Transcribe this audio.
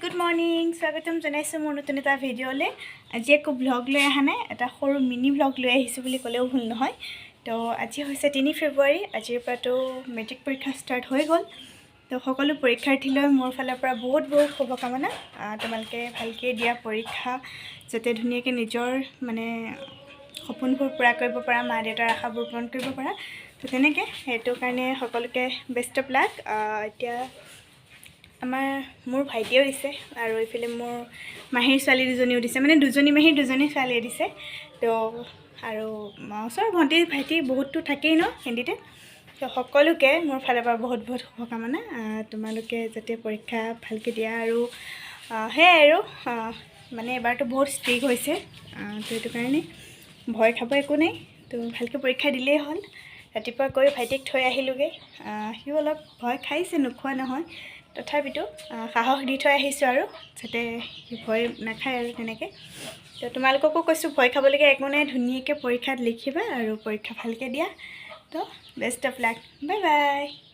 Good morning স্বাগতম জনাইছোঁ মোৰ নতুন এটা ভিডিঅ'লৈ। আজি একো ব্লগ লৈ অহা নাই, এটা সৰু মিনি ব্লগ লৈ আহিছোঁ বুলি ক'লেও ভুল নহয়। তো আজি হৈছে 3 ফেব্ৰুৱাৰী, আজিৰ পৰাতো মেট্ৰিক পৰীক্ষা ষ্টাৰ্ট হৈ গ'ল। তো সকলো পৰীক্ষাৰ্থীলৈ মোৰ ফালৰ পৰা বহুত বহুত শুভকামনা। তোমালোকে ভালকৈ দিয়া পৰীক্ষা যাতে ধুনীয়াকৈ নিজৰ সপোনবোৰ পূৰা কৰিব পাৰা, মা দেউতাৰ আশাবোৰ পূৰণ কৰিব পাৰা। তো তেনেকৈ সেইটো কাৰণে সকলোকে বেষ্ট অফ লাক। এতিয়া মোৰ ভাইটিয়েও দিছে আৰু এইফালে মোৰ মাহীৰ ছোৱালী দুজনীও দিছে, দুজনী মাহীৰ দুজনী ছোৱালীয়ে দিছে। তো আৰু ওচৰৰ ভণ্টি ভাইটি বহুতো থাকেই ন হিন্দীতে। তো সকলোকে মোৰ ফালৰ পৰা বহুত বহুত শুভকামনা। তোমালোকে যাতে পৰীক্ষা ভালকৈ দিয়া আৰু সেয়াই আৰু এবাৰতো বহুত ষ্ট্ৰিক হৈছে। তো সেইটো কাৰণে ভয় খাব একো নাই, তো ভালকৈ পৰীক্ষা দিলেই হ'ল। ৰাতিপুৱা গৈ ভাইটিক থৈ আহিলোঁগৈ। সিও অলপ ভয় খাইছে, নোখোৱা নহয়, তথাপিতো সাহস দি থৈ আহিছোঁ আৰু যাতে সি ভয় নাখায় আৰু তেনেকৈ। তো তোমালোককো কৈছোঁ ভয় খাবলগীয়া একো নাই, ধুনীয়াকৈ পৰীক্ষাত লিখিবা আৰু পৰীক্ষা ভালকৈ দিয়া। তো best of luck, bye bye.